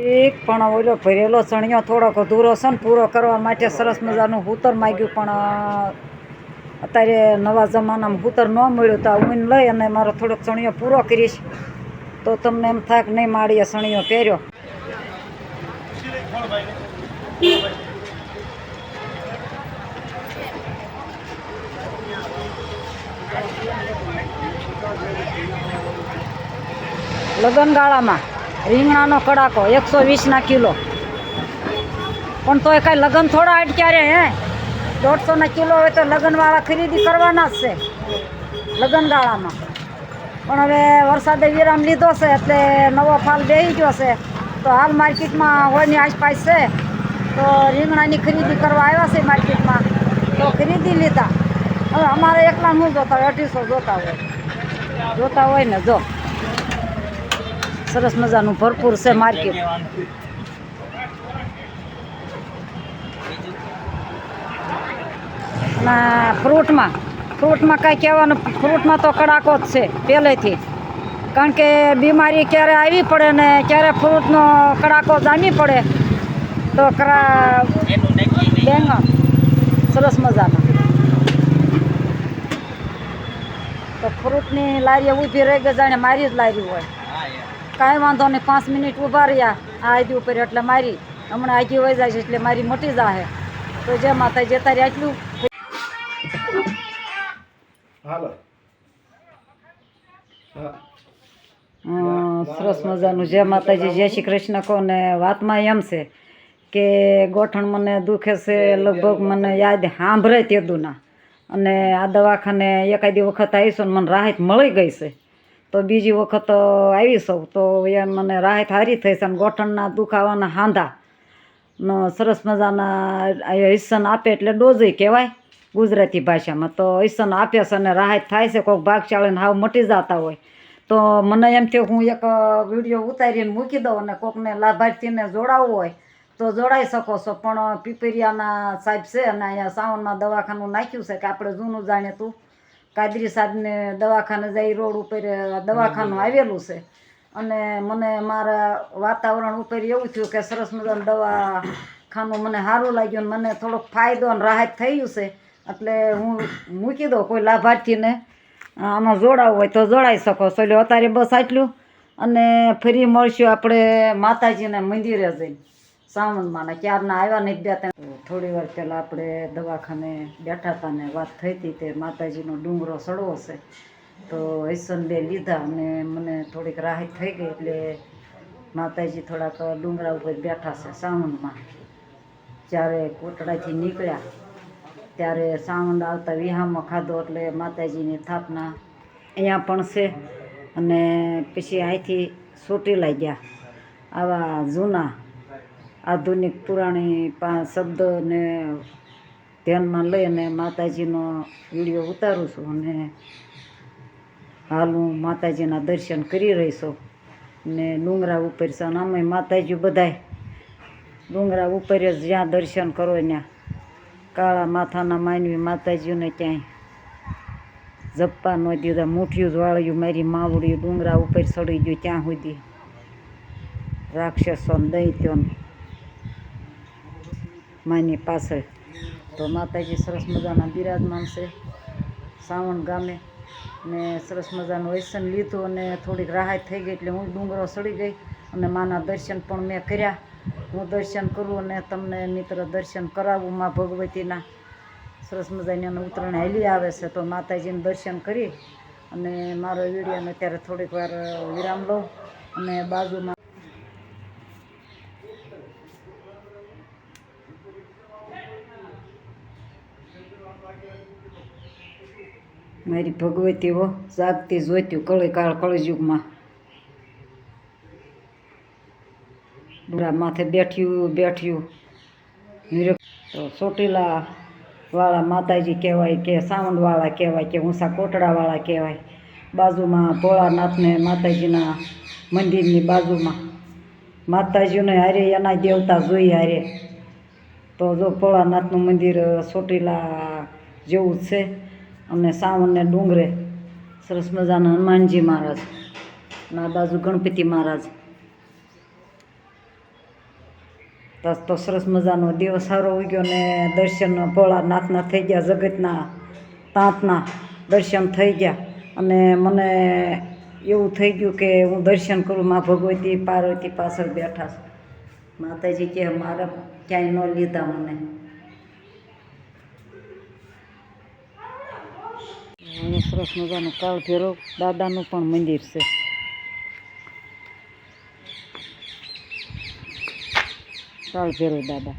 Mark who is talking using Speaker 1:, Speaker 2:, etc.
Speaker 1: એક પણ ઓલો ભરેલો ચણિયો થોડોક અધૂરો છે ને પૂરો કરવા માટે સરસ મજાનું હૂતર માગ્યું, પણ અત્યારે નવા જમાનામાં હૂતર ન મળ્યું તો ઊન લઈ અને મારો થોડોક ચણિયો પૂરો કરીશ તો તમને એમ થાય કે નહીં માળીએ ચણિયો પહેર્યો. લગનગાળામાં રીંગણાનો કડાકો 120 કિલો, પણ તોય કાંઈ લગ્ન થોડા અટક્યા રે હે. 150 કિલો હોય તો લગ્નવાળા ખરીદી કરવાના જ છે લગ્નગાળામાં. પણ હવે વરસાદે વિરામ લીધો છે એટલે નવો ફાલ બેસી ગયો છે, તો હાલ માર્કેટમાં હોયની આસપાસ છે તો રીંગણાની ખરીદી કરવા આવ્યા છે માર્કેટમાં, તો ખરીદી લીધા. હવે અમારે એકલા શું જોતા હોય, 250 જોતા હોય ને. જો સરસ મજાનું ભરપૂર છે માર્કેટ. અને ફ્રૂટમાં કાંઈ કહેવાનું, ફ્રૂટમાં તો કડાકો જ છે પહેલેથી, કારણ કે બીમારી ક્યારે આવી પડે ને ક્યારે ફ્રૂટનો કડાકો જામી પડે. તો બેંગણ સરસ મજાના, તો ફ્રૂટની લારીએ ઊભી રહી ગઈ, જાણે મારી જ લારી હોય. કાંઈ વાંધો નહીં, 5 મિનિટ ઊભા રહ્યા આ આજી ઉપર એટલે મારી હમણાં આજી વહી જાય છે એટલે મારી મોટી જાહે. તો જે માતાજી તારી આટલું સરસ મજાનું. જય માતાજી, જય શ્રી કૃષ્ણ કહો ને. વાતમાં એમ છે કે ગોઠણ મને દુખે છે, લગભગ મને યાદ સાંભળે તેદુના, અને આ દવાખાને એકાદી વખત આવીશું ને મને રાહત મળી ગઈ છે, તો બીજી વખત આવીશું તો એ મને રાહત સારી થઈ છે. અને ગોઠણના દુખાવાના હાંધા સરસ મજાના ઈસન આપે એટલે ડોઝી કહેવાય ગુજરાતી ભાષામાં, તો ઈસન આપે છે અને રાહત થાય છે. કોઈક ભાગશાળીને હાવ મટી જતા હોય તો મને એમ થયું હું એક વિડીયો ઉતારીને મૂકી દઉં, અને કોઈકને લાભાર્થીને જોડાવવું હોય તો જોડાઈ શકો છો. પણ પીપરિયાના સાહેબ છે અને અહીંયા સાવનમાં દવાખાનું નાખ્યું છે કે આપણે જૂનું જાણીતું કાદરી સાહેબને દવાખાને જાય રોડ ઉપર દવાખાનું આવેલું છે. અને મને મારા વાતાવરણ ઉપર એવું થયું કે સરસ મજાનું દવાખાનું મને સારું લાગ્યું, મને થોડોક ફાયદો અને રાહત થયું છે. એટલે હું મૂકી દઉં, કોઈ લાભાર્થીને આમાં જોડાવવું હોય તો જોડાઈ શકો છો. એટલે અત્યારે બસ આટલું, અને ફરી મળશું આપણે માતાજીના મંદિરે જઈને સાવનમાં. ક્યારના આવ્યા નહીં, 2-3 થોડી વાર પહેલાં આપણે દવાખાને બેઠા હતા ને વાત થઈ હતી તે માતાજીનો ડુંગરો ચડવો છે, તો હૈસન બે લીધા અને મને થોડીક રાહત થઈ ગઈ. એટલે માતાજી થોડાક ડુંગરા ઉપર બેઠા છે સાવનમાં. જ્યારે કોટડાથી નીકળ્યા ત્યારે સાવન આવતા વિહામાં ખાધો એટલે માતાજીની સ્થાપના અહીંયા પણ છે. અને પછી અહીંથી ચોટીલા ગયા. આવા જૂના આધુનિક પુરાણી શબ્દને ધ્યાનમાં લઈ અને માતાજીનો વિડીયો ઉતારું છું, અને હાલ હું માતાજીના દર્શન કરી રહી છું. ને ડુંગરા ઉપર છે, અને આમાં માતાજી બધાય ડુંગરા ઉપર જ જ્યાં દર્શન કરો ત્યાં કાળા માથાના માનવી માતાજીને ક્યાંય જપ્પા ન દીધા. મુઠ્ઠીયું જ વાળ્યું મારી માવડી ડુંગરા ઉપર ચડી ગયું ત્યાં સુધી. રાક્ષસો દૈત્યોને માની પાછળ તો માતાજી સરસ મજાના બિરાજમાન છે સાવણ ગામે. ને સરસ મજાનું વૈસન લીધું અને થોડીક રાહત થઈ ગઈ એટલે હું ડુંગરો ચડી ગઈ અને માના દર્શન પણ મેં કર્યા. હું દર્શન કરું અને તમને મિત્ર દર્શન કરાવું. મા ભગવતીના સરસ મજાની અને ઉત્તરાયણ હાલી આવે છે, તો માતાજીને દર્શન કરી અને મારો વિડીયોને અત્યારે થોડીક વાર વિરામ લઉં. અને બાજુમાં મારી ભગવતીઓ જાગતી જોઈતું કળીકાળ કળયુગમાં ડુંગરા માથે બેઠ્યું તો ચોટીલા વાળા માતાજી કહેવાય કે સાવંતવાળા કહેવાય કે ઊંસા કોટડાવાળા કહેવાય. બાજુમાં ભોળાનાથને માતાજીના મંદિરની બાજુમાં માતાજીને હારે એના દેવતા જોઈ હારે. તો જો ભોળાનાથનું મંદિર ચોટીલા જેવું જ છે. અને સાવનને ડુંગરે સરસ મજાના હનુમાનજી મહારાજ, અને આ બાજુ ગણપતિ મહારાજ. તો સરસ મજાનો દિવસ સારો ઉગ્યો ને દર્શન ભોળાનાથના થઈ ગયા, જગતના તાતના દર્શન થઈ ગયા. અને મને એવું થઈ ગયું કે હું દર્શન કરું, માં ભગવતી પાર્વતી પાછળ બેઠા છે. માતાજી કે મારે ક્યાંય ન લીધા મને. અહીંયા સરસ મજાનું કાળ ભૈરવ દાદાનું પણ મંદિર છે. કાળ ભૈરવ દાદા